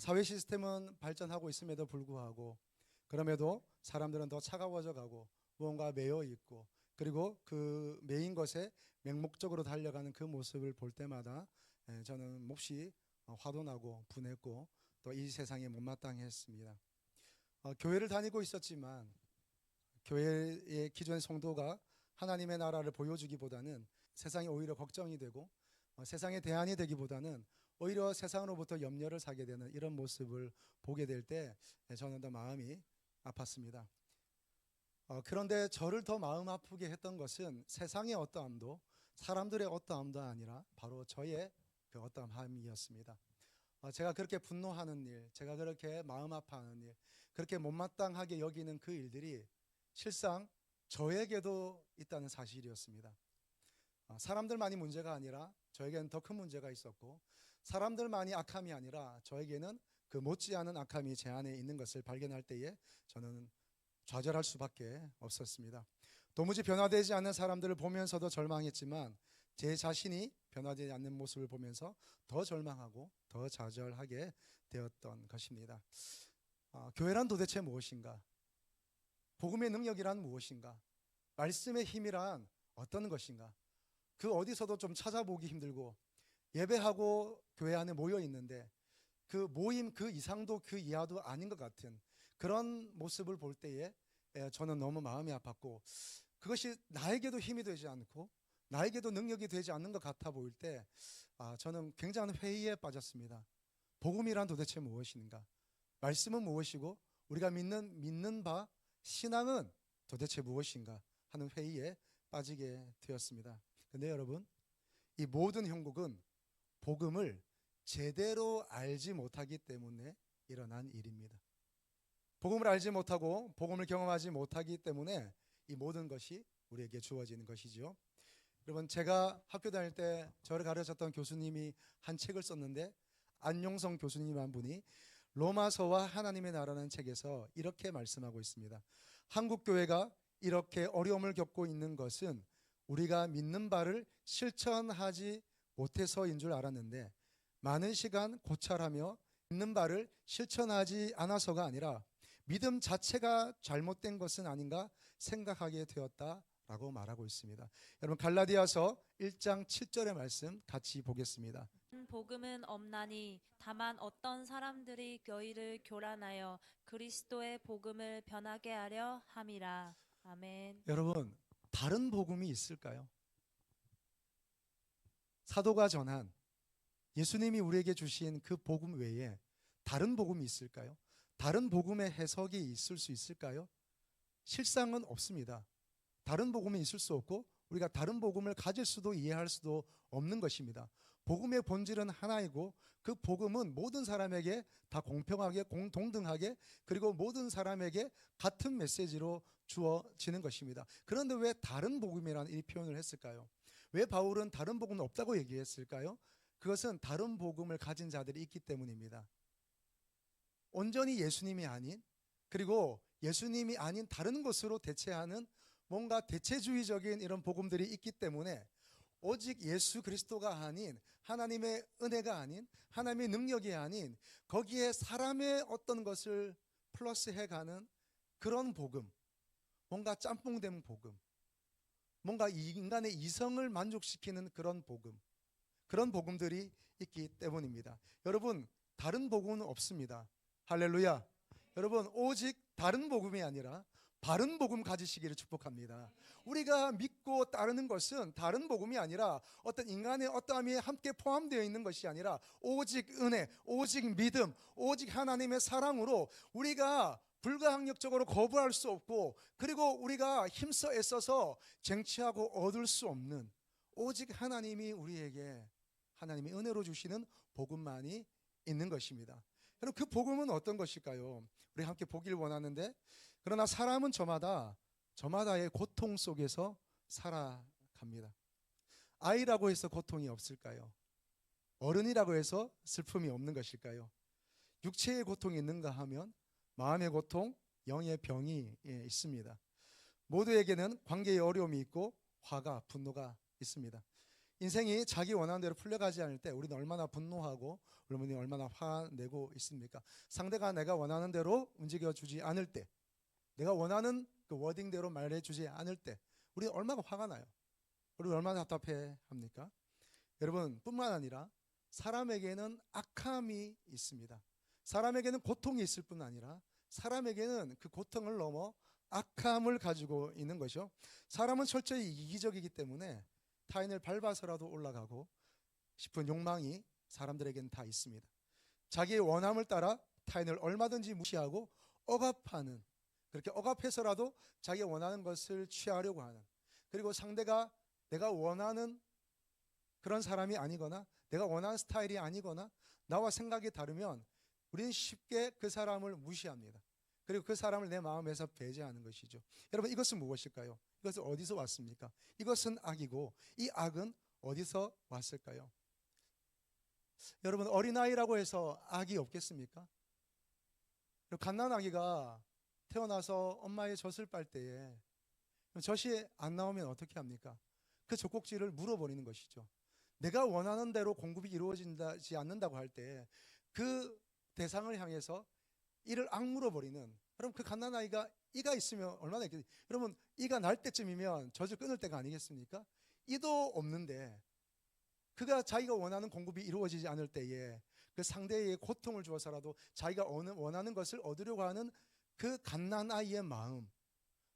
사회 시스템은 발전하고 있음에도 불구하고 그럼에도 사람들은 더 차가워져 가고 무언가 매여 있고 그리고 그 매인 것에 맹목적으로 달려가는 그 모습을 볼 때마다 저는 몹시 화도 나고 분했고 또 이 세상에 못마땅했습니다. 교회를 다니고 있었지만 교회의 기존 성도가 하나님의 나라를 보여주기보다는 세상이 오히려 걱정이 되고 세상의 대안이 되기보다는 오히려 세상으로부터 염려를 사게 되는 이런 모습을 보게 될 때 저는 더 마음이 아팠습니다. 그런데 저를 더 마음 아프게 했던 것은 세상의 어떠함도 사람들의 어떠함도 아니라 바로 저의 그 어떠함이었습니다. 제가 그렇게 분노하는 일, 제가 그렇게 마음 아파하는 일, 그렇게 못마땅하게 여기는 그 일들이 실상 저에게도 있다는 사실이었습니다. 사람들만이 문제가 아니라 저에게는 더 큰 문제가 있었고 사람들만이 악함이 아니라 저에게는 그 못지않은 악함이 제 안에 있는 것을 발견할 때에 저는 좌절할 수밖에 없었습니다. 도무지 변화되지 않는 사람들을 보면서도 절망했지만 제 자신이 변화되지 않는 모습을 보면서 더 절망하고 더 좌절하게 되었던 것입니다. 교회란 도대체 무엇인가? 복음의 능력이란 무엇인가? 말씀의 힘이란 어떤 것인가? 그 어디서도 좀 찾아보기 힘들고 예배하고 교회 안에 모여 있는데 그 모임 그 이상도 그 이하도 아닌 것 같은 그런 모습을 볼 때에 저는 너무 마음이 아팠고 그것이 나에게도 힘이 되지 않고 나에게도 능력이 되지 않는 것 같아 보일 때 저는 굉장한 회의에 빠졌습니다. 복음이란 도대체 무엇인가? 말씀은 무엇이고 우리가 믿는 바 신앙은 도대체 무엇인가 하는 회의에 빠지게 되었습니다. 근데 여러분, 이 모든 형국은 복음을 제대로 알지 못하기 때문에 일어난 일입니다. 복음을 알지 못하고 복음을 경험하지 못하기 때문에 이 모든 것이 우리에게 주어지는 것이죠. 여러분, 제가 학교 다닐 때 저를 가르쳤던 교수님이 한 책을 썼는데 안용성 교수님 한 분이 로마서와 하나님의 나라는 책에서 이렇게 말씀하고 있습니다. 한국 교회가 이렇게 어려움을 겪고 있는 것은 우리가 믿는 바를 실천하지 못해서인 줄 알았는데 많은 시간 고찰하며 믿는 바를 실천하지 않아서가 아니라 믿음 자체가 잘못된 것은 아닌가 생각하게 되었다라고 말하고 있습니다. 여러분, 갈라디아서 1장 7절의 말씀 같이 보겠습니다. 복음은 없나니 다만 어떤 사람들이 너희를 교란하여 그리스도의 복음을 변하게 하려 함이라. 아멘. 여러분, 다른 복음이 있을까요? 사도가 전한 예수님이 우리에게 주신 그 복음 외에 다른 복음이 있을까요? 다른 복음의 해석이 있을 수 있을까요? 실상은 없습니다. 다른 복음이 있을 수 없고 우리가 다른 복음을 가질 수도 이해할 수도 없는 것입니다. 복음의 본질은 하나이고 그 복음은 모든 사람에게 다 공평하게 동등하게 그리고 모든 사람에게 같은 메시지로 주어지는 것입니다. 그런데 왜 다른 복음이라는 이 표현을 했을까요? 왜 바울은 다른 복음은 없다고 얘기했을까요? 그것은 다른 복음을 가진 자들이 있기 때문입니다. 온전히 예수님이 아닌 그리고 예수님이 아닌 다른 것으로 대체하는 뭔가 대체주의적인 이런 복음들이 있기 때문에 오직 예수 그리스도가 아닌 하나님의 은혜가 아닌 하나님의 능력이 아닌 거기에 사람의 어떤 것을 플러스해가는 그런 복음, 뭔가 짬뽕된 복음, 뭔가 인간의 이성을 만족시키는 그런 복음, 그런 복음들이 있기 때문입니다. 여러분, 다른 복음은 없습니다. 할렐루야. 여러분, 오직 다른 복음이 아니라 바른 복음 가지시기를 축복합니다. 우리가 믿고 따르는 것은 다른 복음이 아니라 어떤 인간의 어떠함이 함께 포함되어 있는 것이 아니라 오직 은혜, 오직 믿음, 오직 하나님의 사랑으로 우리가 불가항력적으로 거부할 수 없고 그리고 우리가 힘써 애써서 쟁취하고 얻을 수 없는 오직 하나님이 우리에게 하나님이 은혜로 주시는 복음만이 있는 것입니다. 여러분, 그 복음은 어떤 것일까요? 우리 함께 보길 원하는데 그러나 사람은 저마다의 고통 속에서 살아갑니다. 아이라고 해서 고통이 없을까요? 어른이라고 해서 슬픔이 없는 것일까요? 육체의 고통이 있는가 하면 마음의 고통, 영의 병이 있습니다. 모두에게는 관계의 어려움이 있고 화가 분노가 있습니다. 인생이 자기 원하는 대로 풀려가지 않을 때 우리는 얼마나 분노하고 우리는 얼마나 화내고 있습니까? 상대가 내가 원하는 대로 움직여주지 않을 때, 내가 원하는 그 워딩대로 말해주지 않을 때 우리는 얼마나 화가 나요. 우리 얼마나 답답해 합니까? 여러분, 뿐만 아니라 사람에게는 악함이 있습니다. 사람에게는 고통이 있을 뿐 아니라 사람에게는 그 고통을 넘어 악함을 가지고 있는 것이요. 사람은 철저히 이기적이기 때문에 타인을 밟아서라도 올라가고 싶은 욕망이 사람들에게는 다 있습니다. 자기의 원함을 따라 타인을 얼마든지 무시하고 억압하는, 그렇게 억압해서라도 자기가 원하는 것을 취하려고 하는, 그리고 상대가 내가 원하는 그런 사람이 아니거나 내가 원하는 스타일이 아니거나 나와 생각이 다르면 우리는 쉽게 그 사람을 무시합니다. 그리고 그 사람을 내 마음에서 배제하는 것이죠. 여러분, 이것은 무엇일까요? 이것은 어디서 왔습니까? 이것은 악이고 이 악은 어디서 왔을까요? 여러분, 어린아이라고 해서 악이 없겠습니까? 갓난아기가 태어나서 엄마의 젖을 빨 때에 젖이 안 나오면 어떻게 합니까? 그 젖꼭지를 물어버리는 것이죠. 내가 원하는 대로 공급이 이루어지지 않는다고 할 때 그 대상을 향해서 이를 악물어 버리는, 여러분, 그 갓난아이가 이가 있으면 얼마나 있겠어요? 여러분, 이가 날 때쯤이면 젖을 끊을 때가 아니겠습니까? 이도 없는데 그가 자기가 원하는 공급이 이루어지지 않을 때에 그 상대의 고통을 주어서라도 자기가 원하는 것을 얻으려고 하는 그 갓난아이의 마음,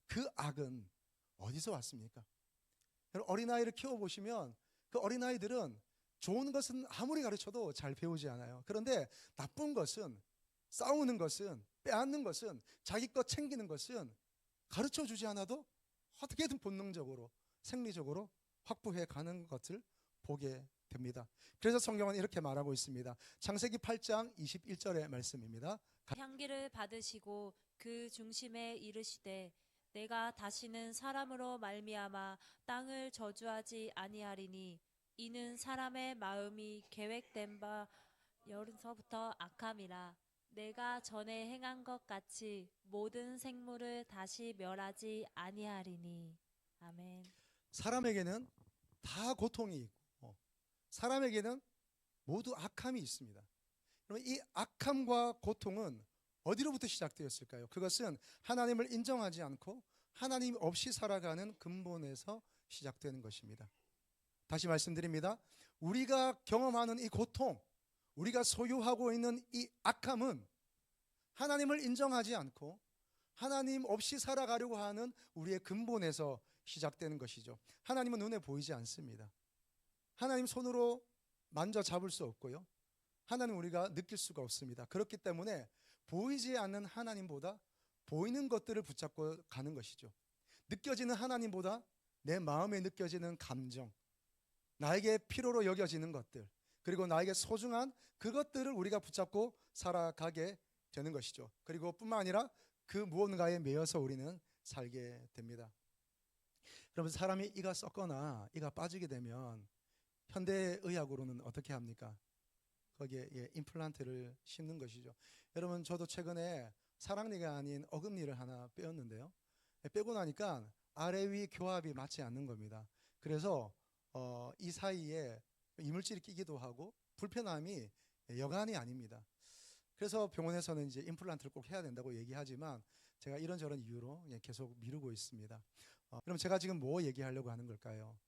그 악은 어디서 왔습니까? 여러분, 어린아이를 키워보시면 그 어린아이들은 좋은 것은 아무리 가르쳐도 잘 배우지 않아요. 그런데 나쁜 것은, 싸우는 것은, 빼앗는 것은, 자기 것 챙기는 것은 가르쳐주지 않아도 어떻게든 본능적으로, 생리적으로 확보해 가는 것을 보게 됩니다. 그래서 성경은 이렇게 말하고 있습니다. 창세기 8장 21절의 말씀입니다. 향기를 받으시고 그 중심에 이르시되 내가 다시는 사람으로 말미암아 땅을 저주하지 아니하리니 이는 사람의 마음이 계획된 바 여름서부터 악함이라. 내가 전에 행한 것 같이 모든 생물을 다시 멸하지 아니하리니. 아멘. 사람에게는 다 고통이 있고 사람에게는 모두 악함이 있습니다. 그러면 이 악함과 고통은 어디로부터 시작되었을까요? 그것은 하나님을 인정하지 않고 하나님 없이 살아가는 근본에서 시작되는 것입니다. 다시 말씀드립니다. 우리가 경험하는 이 고통, 우리가 소유하고 있는 이 악함은 하나님을 인정하지 않고 하나님 없이 살아가려고 하는 우리의 근본에서 시작되는 것이죠. 하나님은 눈에 보이지 않습니다. 하나님 손으로 만져 잡을 수 없고요. 하나님 우리가 느낄 수가 없습니다. 그렇기 때문에 보이지 않는 하나님보다 보이는 것들을 붙잡고 가는 것이죠. 느껴지는 하나님보다 내 마음에 느껴지는 감정, 나에게 필요로 여겨지는 것들, 그리고 나에게 소중한 그것들을 우리가 붙잡고 살아가게 되는 것이죠. 그리고 뿐만 아니라 그 무언가에 매여서 우리는 살게 됩니다. 여러분, 사람이 이가 썩거나 이가 빠지게 되면 현대의학으로는 어떻게 합니까? 거기에 임플란트를 심는 것이죠. 여러분, 저도 최근에 사랑니가 아닌 어금니를 하나 빼었는데요. 빼고 나니까 아래 위 교합이 맞지 않는 겁니다. 그래서 이 사이에 이물질이 끼기도 하고 불편함이 여간이 아닙니다. 그래서 병원에서는 이제 임플란트를 꼭 해야 된다고 얘기하지만 제가 이런저런 이유로 계속 미루고 있습니다. 그럼 제가 지금 뭐 얘기하려고 하는 걸까요?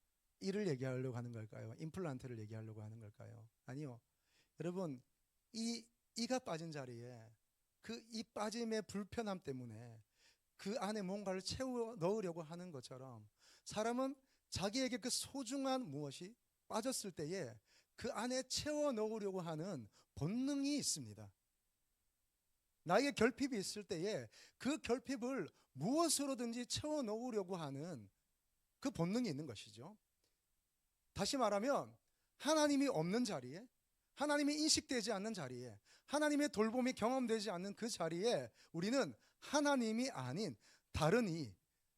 이를 얘기하려고 하는 걸까요? 임플란트를 얘기하려고 하는 걸까요? 아니요. 여러분, 이가 빠진 자리에 그 이 빠짐의 불편함 때문에 그 안에 뭔가를 채워 넣으려고 하는 것처럼 사람은 자기에게 그 소중한 무엇이 빠졌을 때에 그 안에 채워 넣으려고 하는 본능이 있습니다. 나에게 결핍이 있을 때에 그 결핍을 무엇으로든지 채워 넣으려고 하는 그 본능이 있는 것이죠. 다시 말하면 하나님이 없는 자리에, 하나님이 인식되지 않는 자리에, 하나님의 돌봄이 경험되지 않는 그 자리에 우리는 하나님이 아닌 다른 이,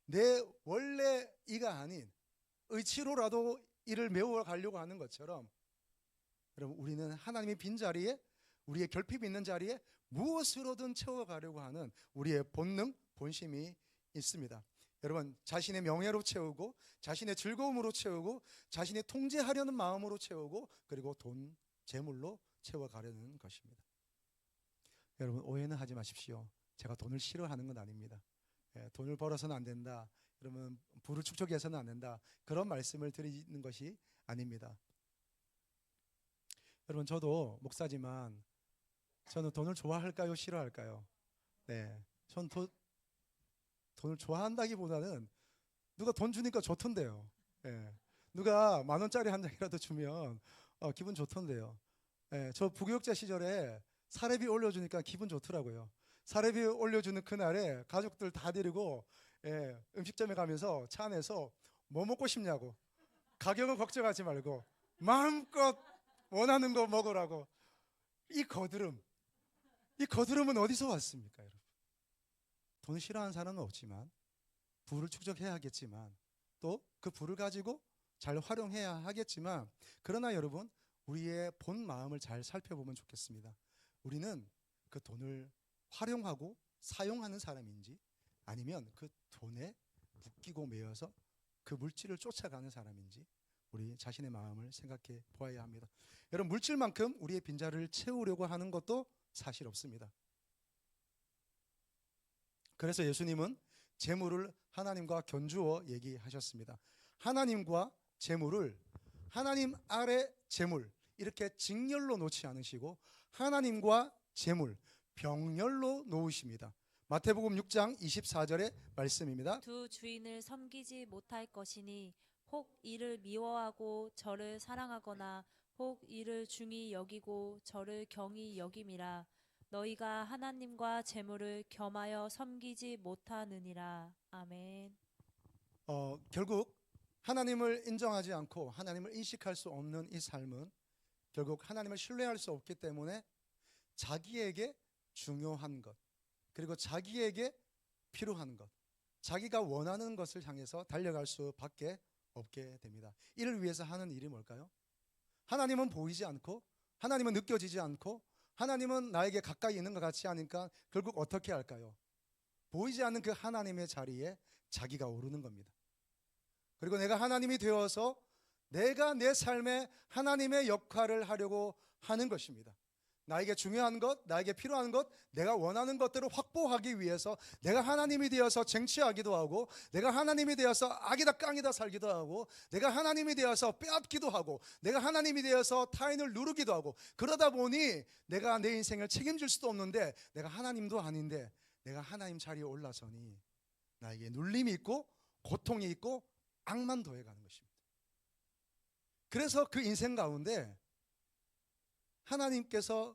내 원래 이가 아닌 의치로라도 이를 메워가려고 하는 것처럼 여러분, 우리는 하나님의 빈자리에, 우리의 결핍이 있는 자리에 무엇으로든 채워가려고 하는 우리의 본능, 본심이 있습니다. 여러분, 자신의 명예로 채우고, 자신의 즐거움으로 채우고, 자신의 통제하려는 마음으로 채우고, 그리고 돈, 재물로 채워가려는 것입니다. 여러분, 오해는 하지 마십시오. 제가 돈을 싫어하는 건 아닙니다. 돈을 벌어서는 안 된다, 그러면 부를 축적해서는 안 된다, 그런 말씀을 드리는 것이 아닙니다. 여러분, 저도 목사지만 저는 돈을 좋아할까요, 싫어할까요? 네, 전 돈을 좋아한다기보다는 누가 돈 주니까 좋던데요. 예. 누가 10,000원짜리 한 장이라도 주면 기분 좋던데요. 예. 저 부교육자 시절에 사례비 올려주니까 기분 좋더라고요. 사례비 올려주는 그날에 가족들 다 데리고 음식점에 가면서 차 안에서 뭐 먹고 싶냐고, 가격은 걱정하지 말고 마음껏 원하는 거 먹으라고. 이 거드름은 어디서 왔습니까, 여러분? 돈 싫어하는 사람은 없지만, 부를 축적해야겠지만, 또 그 부를 가지고 잘 활용해야 하겠지만, 그러나 여러분, 우리의 본 마음을 잘 살펴보면 좋겠습니다. 우리는 그 돈을 활용하고 사용하는 사람인지, 아니면 그 돈에 묶이고 매여서 그 물질을 쫓아가는 사람인지, 우리 자신의 마음을 생각해 보아야 합니다. 여러분, 물질만큼 우리의 빈자리를 채우려고 하는 것도 사실 없습니다. 그래서 예수님은 재물을 하나님과 견주어 얘기하셨습니다. 하나님과 재물을, 하나님 아래 재물, 이렇게 직렬로 놓지 않으시고 하나님과 재물 병렬로 놓으십니다. 마태복음 6장 24절의 말씀입니다. 두 주인을 섬기지 못할 것이니 혹 이를 미워하고 저를 사랑하거나 혹 이를 중히 여기고 저를 경히 여김이라. 너희가 하나님과 재물을 겸하여 섬기지 못하느니라. 아멘. 결국 하나님을 인정하지 않고 하나님을 인식할 수 없는 이 삶은 결국 하나님을 신뢰할 수 없기 때문에 자기에게 중요한 것, 그리고 자기에게 필요한 것, 자기가 원하는 것을 향해서 달려갈 수밖에 없게 됩니다. 이를 위해서 하는 일이 뭘까요? 하나님은 보이지 않고, 하나님은 느껴지지 않고, 하나님은 나에게 가까이 있는 것 같이 하니까 결국 어떻게 할까요? 보이지 않는 그 하나님의 자리에 자기가 오르는 겁니다. 그리고 내가 하나님이 되어서 내가 내 삶에 하나님의 역할을 하려고 하는 것입니다. 나에게 중요한 것, 나에게 필요한 것, 내가 원하는 것들을 확보하기 위해서 내가 하나님이 되어서 쟁취하기도 하고, 내가 하나님이 되어서 악이다 깡이다 살기도 하고, 내가 하나님이 되어서 빼앗기도 하고, 내가 하나님이 되어서 타인을 누르기도 하고, 그러다 보니 내가 내 인생을 책임질 수도 없는데, 내가 하나님도 아닌데 내가 하나님 자리에 올라서니 나에게 눌림이 있고 고통이 있고 악만 더해가는 것입니다. 그래서 그 인생 가운데 하나님께서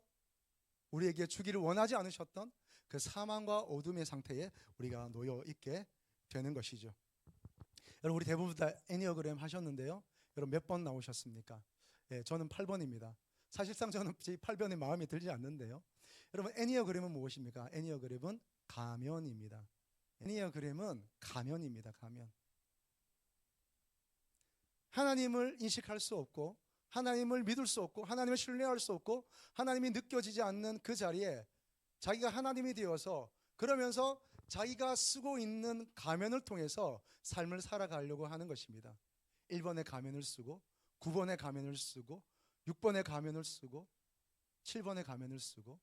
우리에게 주기를 원하지 않으셨던 그 사망과 어둠의 상태에 우리가 놓여 있게 되는 것이죠. 여러분, 우리 대부분 다 애니어그램 하셨는데요. 여러분, 몇 번 나오셨습니까? 저는 8번입니다. 사실상 저는 8번에 마음이 들지 않는데요. 여러분, 애니어그램은 무엇입니까? 애니어그램은 가면입니다. 애니어그램은 가면입니다. 가면. 하나님을 인식할 수 없고, 하나님을 믿을 수 없고, 하나님을 신뢰할 수 없고, 하나님이 느껴지지 않는 그 자리에 자기가 하나님이 되어서, 그러면서 자기가 쓰고 있는 가면을 통해서 삶을 살아가려고 하는 것입니다. 1번의 가면을 쓰고, 9번의 가면을 쓰고, 6번의 가면을 쓰고, 7번의 가면을 쓰고,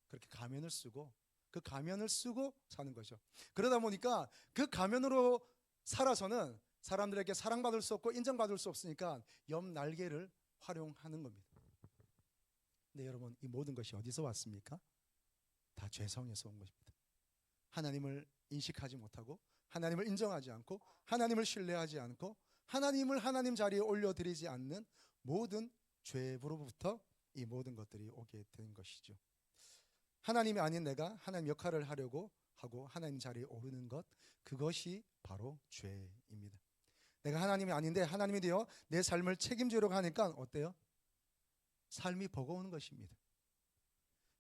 그렇게 가면을 쓰고, 그 가면을 쓰고 사는 거죠. 그러다 보니까 그 가면으로 살아서는 사람들에게 사랑받을 수 없고 인정받을 수 없으니까 옆 날개를 활용하는 겁니다. 근데 여러분, 이 모든 것이 어디서 왔습니까? 다 죄성에서 온 것입니다. 하나님을 인식하지 못하고, 하나님을 인정하지 않고, 하나님을 신뢰하지 않고, 하나님을 하나님 자리에 올려드리지 않는 모든 죄로부터 이 모든 것들이 오게 된 것이죠. 하나님이 아닌 내가 하나님 역할을 하려고 하고 하나님 자리에 오르는 것, 그것이 바로 죄입니다. 내가 하나님이 아닌데 하나님이 되어 내 삶을 책임지려고 하니까 어때요? 삶이 버거운 것입니다.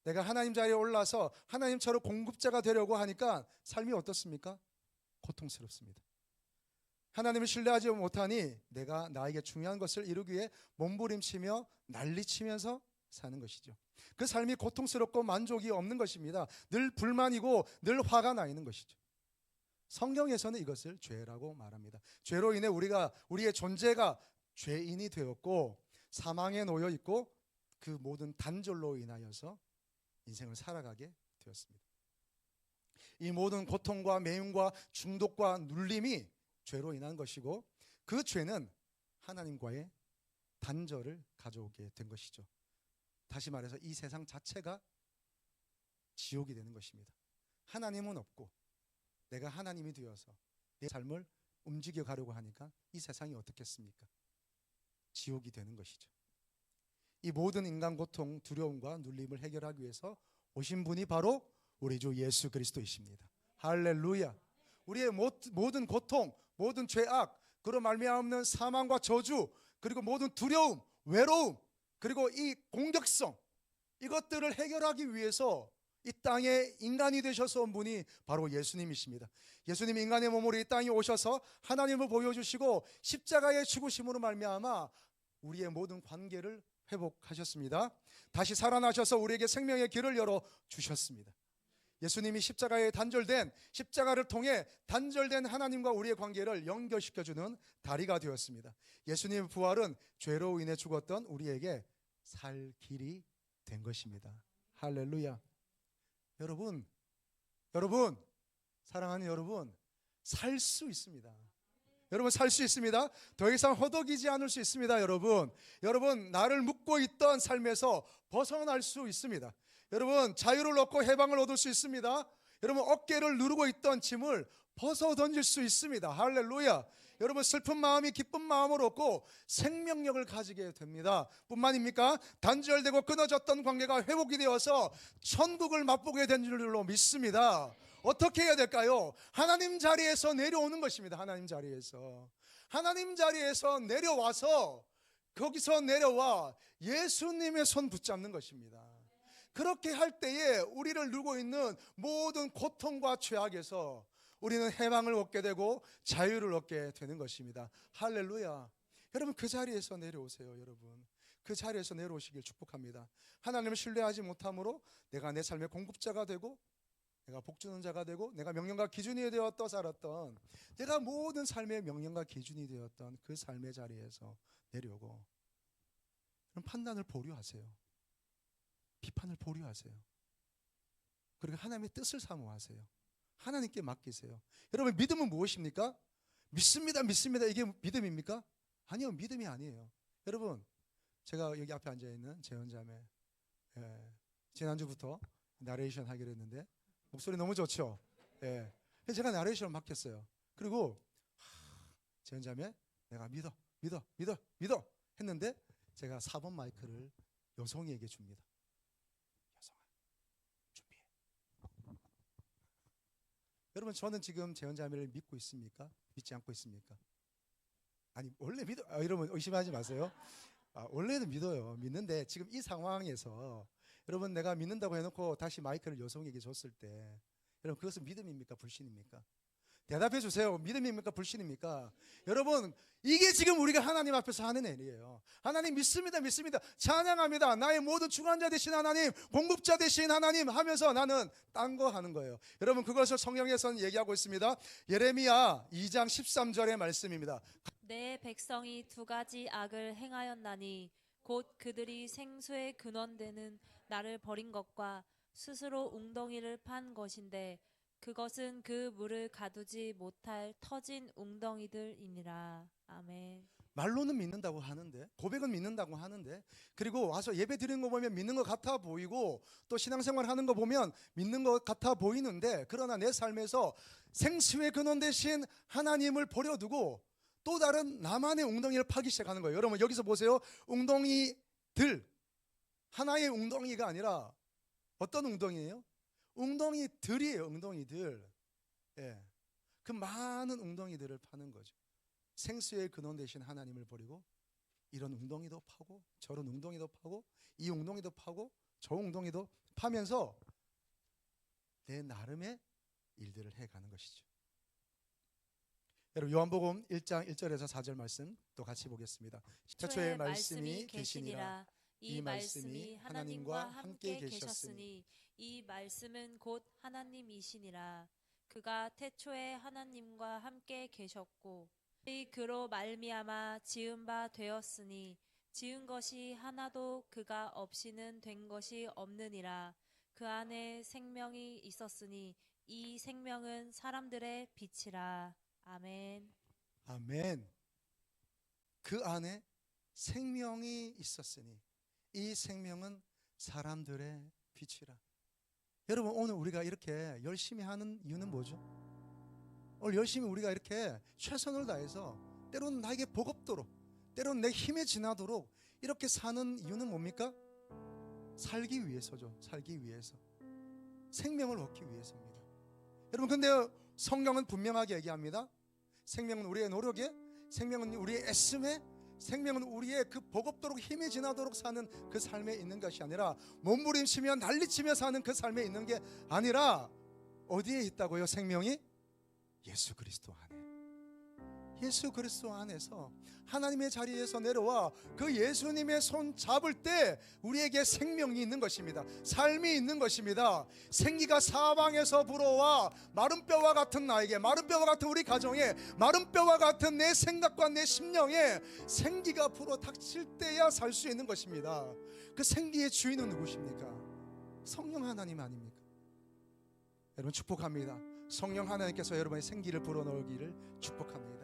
내가 하나님 자리에 올라서 하나님처럼 공급자가 되려고 하니까 삶이 어떻습니까? 고통스럽습니다. 하나님을 신뢰하지 못하니 내가 나에게 중요한 것을 이루기 위해 몸부림치며 난리치면서 사는 것이죠. 그 삶이 고통스럽고 만족이 없는 것입니다. 늘 불만이고 늘 화가 나 있는 것이죠. 성경에서는 이것을 죄라고 말합니다. 죄로 인해 우리의 존재가 죄인이 되었고 사망에 놓여 있고 그 모든 단절로 인하여서 인생을 살아가게 되었습니다. 이 모든 고통과 매임과 중독과 눌림이 죄로 인한 것이고 그 죄는 하나님과의 단절을 가져오게 된 것이죠. 다시 말해서 이 세상 자체가 지옥이 되는 것입니다. 하나님은 없고 내가 하나님이 되어서 내 삶을 움직여 가려고 하니까 이 세상이 어떻겠습니까? 지옥이 되는 것이죠. 이 모든 인간 고통, 두려움과 눌림을 해결하기 위해서 오신 분이 바로 우리 주 예수 그리스도이십니다. 할렐루야. 우리의 모든 고통, 모든 죄악, 그로 말미암는 사망과 저주, 그리고 모든 두려움, 외로움, 그리고 이 공격성, 이것들을 해결하기 위해서 이 땅에 인간이 되셔서 온 분이 바로 예수님이십니다. 예수님이 인간의 몸으로 이 땅에 오셔서 하나님을 보여주시고 십자가의 죽으심으로 말미암아 우리의 모든 관계를 회복하셨습니다. 다시 살아나셔서 우리에게 생명의 길을 열어 주셨습니다. 예수님이 십자가를 통해 단절된 하나님과 우리의 관계를 연결시켜주는 다리가 되었습니다. 예수님의 부활은 죄로 인해 죽었던 우리에게 살 길이 된 것입니다. 할렐루야. 여러분, 사랑하는 여러분, 살 수 있습니다. 여러분, 살 수 있습니다. 더 이상 허덕이지 않을 수 있습니다. 여러분, 나를 묶고 있던 삶에서 벗어날 수 있습니다. 여러분, 자유를 얻고 해방을 얻을 수 있습니다. 여러분, 어깨를 누르고 있던 짐을 벗어 던질 수 있습니다. 할렐루야. 여러분, 슬픈 마음이 기쁜 마음으로 얻고 생명력을 가지게 됩니다. 뿐만입니까? 단절되고 끊어졌던 관계가 회복이 되어서 천국을 맛보게 된 줄로 믿습니다. 어떻게 해야 될까요? 하나님 자리에서 내려오는 것입니다. 하나님 자리에서 내려와서 거기서 내려와 예수님의 손 붙잡는 것입니다. 그렇게 할 때에 우리를 누르고 있는 모든 고통과 죄악에서 우리는 해방을 얻게 되고 자유를 얻게 되는 것입니다. 할렐루야. 여러분, 그 자리에서 내려오세요. 여러분, 그 자리에서 내려오시길 축복합니다. 하나님을 신뢰하지 못함으로 내가 내 삶의 공급자가 되고 내가 복주는 자가 되고 내가 명령과 기준이 되었던 살았던, 내가 모든 삶의 명령과 기준이 되었던 그 삶의 자리에서 내려오고, 그럼 판단을 보류하세요. 비판을 보류하세요. 그리고 하나님의 뜻을 사모하세요. 하나님께 맡기세요. 여러분, 믿음은 무엇입니까? 믿습니다. 이게 믿음입니까? 아니요, 믿음이 아니에요. 여러분, 제가 여기 앞에 앉아있는 재현자매, 지난주부터 나레이션 하기로 했는데 목소리 너무 좋죠? 제가 나레이션을 맡겼어요. 그리고 재현자매, 내가 믿어 했는데 제가 4번 마이크를 여성에게 줍니다. 여성아, 준비해. 여러분, 저는 지금 재현자매를 믿고 있습니까? 믿지 않고 있습니까? 아니, 원래 믿어. 여러분, 의심하지 마세요. 원래는 믿어요. 믿는데 지금 이 상황에서 여러분, 내가 믿는다고 해놓고 다시 마이크를 여성에게 줬을 때, 여러분, 그것은 믿음입니까? 불신입니까? 대답해 주세요. 믿음입니까? 불신입니까? 여러분, 이게 지금 우리가 하나님 앞에서 하는 일이에요. 하나님 믿습니다. 찬양합니다. 나의 모든 주관자 되신 하나님, 공급자 되신 하나님 하면서 나는 딴 거 하는 거예요. 여러분, 그것을 성경에서는 얘기하고 있습니다. 예레미야 2장 13절의 말씀입니다. 내 백성이 두 가지 악을 행하였나니 곧 그들이 생수의 근원되는 나를 버린 것과 스스로 웅덩이를 판 것인데 그것은 그 물을 가두지 못할 터진 웅덩이들이니라. 아멘. 말로는 믿는다고 하는데, 고백은 믿는다고 하는데, 그리고 와서 예배 드리는 거 보면 믿는 것 같아 보이고, 또 신앙생활 하는 거 보면 믿는 것 같아 보이는데, 그러나 내 삶에서 생수의 근원 되신 하나님을 버려두고 또 다른 나만의 웅덩이를 파기 시작하는 거예요. 여러분, 여기서 보세요. 웅덩이들, 하나의 웅덩이가 아니라 어떤 웅덩이예요? 웅덩이들이에요. 웅덩이들. 그 많은 웅덩이들을 파는 거죠. 생수의 근원 되신 하나님을 버리고 이런 웅덩이도 파고 저런 웅덩이도 파고 이 웅덩이도 파고 저 웅덩이도 파면서 내 나름의 일들을 해가는 것이죠. 여러분, 요한복음 1장 1절에서 4절 말씀 또 같이 보겠습니다. 태초에 말씀이 계시니라. 이 말씀이 하나님과 함께 계셨으니 이 말씀은 곧 하나님이시니라. 그가 태초에 하나님과 함께 계셨고 그로 말미암아 지은 바 되었으니 지은 것이 하나도 그가 없이는 된 것이 없느니라. 그 안에 생명이 있었으니 이 생명은 사람들의 빛이라. 아멘. 아멘. 그 안에 생명이 있었으니 이 생명은 사람들의 빛이라. 여러분, 오늘 우리가 이렇게 열심히 하는 이유는 뭐죠? 오늘 열심히 우리가 이렇게 최선을 다해서 때로는 나에게 버겁도록, 때로는 내 힘에 지나도록 이렇게 사는 이유는 뭡니까? 살기 위해서죠. 살기 위해서, 생명을 얻기 위해서입니다. 여러분, 근데 성경은 분명하게 얘기합니다. 생명은 우리의 노력에, 생명은 우리의 애씀에, 생명은 우리의 그 버겁도록 힘이 지나도록 사는 그 삶에 있는 것이 아니라, 몸부림치며 난리치며 사는 그 삶에 있는 게 아니라 어디에 있다고요? 생명이 예수 그리스도 안에, 예수 그리스도 안에서 하나님의 자리에서 내려와 그 예수님의 손 잡을 때 우리에게 생명이 있는 것입니다. 삶이 있는 것입니다. 생기가 사방에서 불어와 마른 뼈와 같은 나에게, 마른 뼈와 같은 우리 가정에, 마른 뼈와 같은 내 생각과 내 심령에 생기가 불어 닥칠 때야 살 수 있는 것입니다. 그 생기의 주인은 누구십니까? 성령 하나님 아닙니까? 여러분, 축복합니다. 성령 하나님께서 여러분의 생기를 불어넣기를 축복합니다.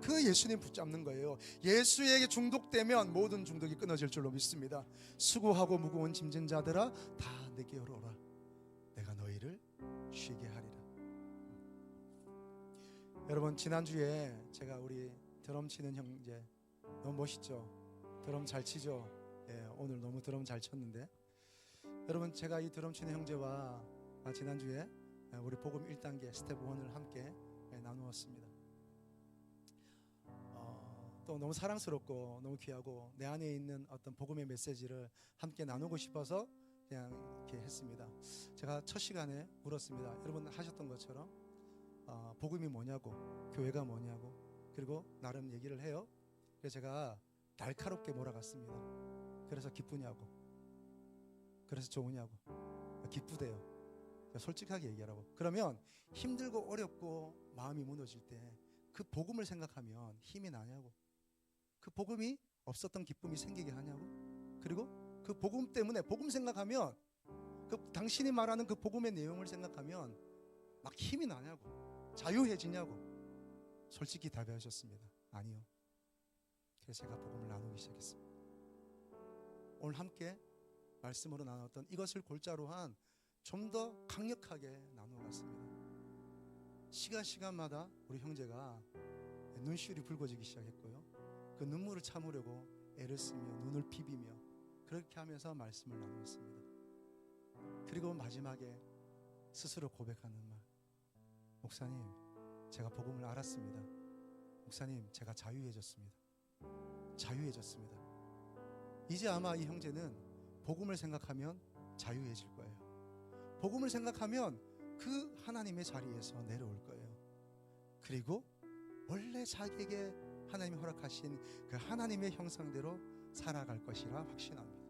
그 예수님 붙잡는 거예요. 예수에게 중독되면 모든 중독이 끊어질 줄로 믿습니다. 수고하고 무거운 짐진 자들아 다 내게로 오라. 내가 너희를 쉬게 하리라. 여러분, 지난주에 제가 우리 드럼 치는 형제 너무 멋있죠? 드럼 잘 치죠? 예, 오늘 너무 드럼 잘 쳤는데, 여러분, 제가 이 드럼 치는 형제와 지난주에 우리 복음 1단계 스텝 1을 함께 나누었습니다. 또 너무 사랑스럽고 너무 귀하고 내 안에 있는 어떤 복음의 메시지를 함께 나누고 싶어서 그냥 이렇게 했습니다. 제가 첫 시간에 물었습니다. 여러분 하셨던 것처럼 복음이 뭐냐고, 교회가 뭐냐고, 그리고 나름 얘기를 해요. 그래서 제가 날카롭게 몰아갔습니다. 그래서 기쁘냐고, 그래서 좋으냐고, 기쁘대요. 솔직하게 얘기하라고. 그러면 힘들고 어렵고 마음이 무너질 때 그 복음을 생각하면 힘이 나냐고, 그 복음이 없었던 기쁨이 생기게 하냐고, 그리고 그 복음 때문에, 복음 생각하면, 그 당신이 말하는 그 복음의 내용을 생각하면 막 힘이 나냐고, 자유해지냐고. 솔직히 답하셨습니다. 아니요. 그래서 제가 복음을 나누기 시작했습니다. 오늘 함께 말씀으로 나눴던 이것을 골자로 한 좀 더 강력하게 나누어갔습니다. 시간마다 우리 형제가 눈시울이 붉어지기 시작했고요, 그 눈물을 참으려고 애를 쓰며 눈을 비비며 그렇게 하면서 말씀을 나누었습니다. 그리고 마지막에 스스로 고백하는 말, 목사님, 제가 복음을 알았습니다. 목사님, 제가 자유해졌습니다. 자유해졌습니다. 이제 아마 이 형제는 복음을 생각하면 자유해질 거예요. 복음을 생각하면 그 하나님의 자리에서 내려올 거예요. 그리고 원래 자기에게 하나님이 허락하신 그 하나님의 형상대로 살아갈 것이라 확신합니다.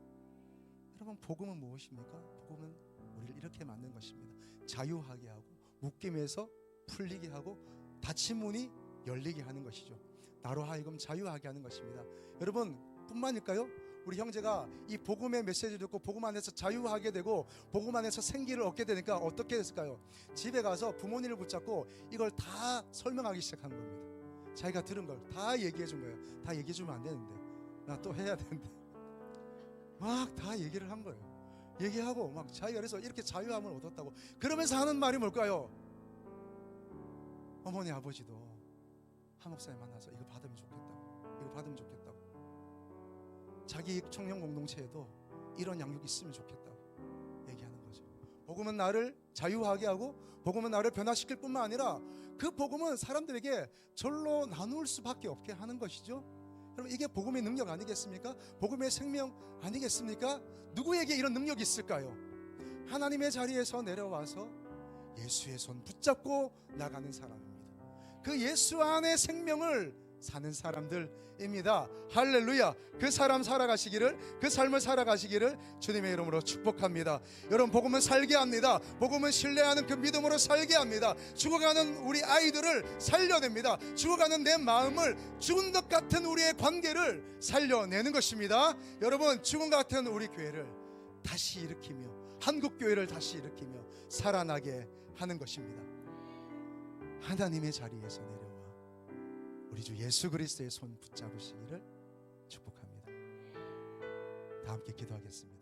여러분, 복음은 무엇입니까? 복음은 우리를 이렇게 만든 것입니다. 자유하게 하고, 묶임에서 풀리게 하고, 닫힌 문이 열리게 하는 것이죠. 나로 하여금 자유하게 하는 것입니다. 여러분 뿐만일까요? 우리 형제가 이 복음의 메시지를 듣고 복음 안에서 자유하게 되고 복음 안에서 생기를 얻게 되니까 어떻게 됐을까요? 집에 가서 부모님을 붙잡고 이걸 다 설명하기 시작한 겁니다. 자기가 들은 걸 다 얘기해 준 거예요. 다 얘기해 주면 안 되는데, 나 또 해야 되는데, 막 다 얘기를 한 거예요. 얘기하고 막 자기가 그래서 이렇게 자유함을 얻었다고. 그러면서 하는 말이 뭘까요? 어머니 아버지도 한 목사님 만나서 이거 받으면 좋겠다고, 이거 받으면 좋겠다고, 자기 청년 공동체에도 이런 양육이 있으면 좋겠다고 얘기하는 거죠. 복음은 나를 자유하게 하고 복음은 나를 변화시킬 뿐만 아니라 그 복음은 사람들에게 절로 나눌 수밖에 없게 하는 것이죠. 여러분, 이게 복음의 능력 아니겠습니까? 복음의 생명 아니겠습니까? 누구에게 이런 능력이 있을까요? 하나님의 자리에서 내려와서 예수의 손 붙잡고 나가는 사람입니다. 그 예수 안에 생명을 사는 사람들입니다. 할렐루야. 그 삶을 살아가시기를 주님의 이름으로 축복합니다. 여러분, 복음은 살게 합니다. 복음은 신뢰하는 그 믿음으로 살게 합니다. 죽어가는 우리 아이들을 살려냅니다. 죽어가는 내 마음을, 죽은 것 같은 우리의 관계를 살려내는 것입니다. 여러분, 죽은 것 같은 우리 교회를 다시 일으키며, 한국 교회를 다시 일으키며 살아나게 하는 것입니다. 하나님의 자리에서 내려와 우리 주 예수 그리스도의 손 붙잡으시기를 축복합니다. 다 함께 기도하겠습니다.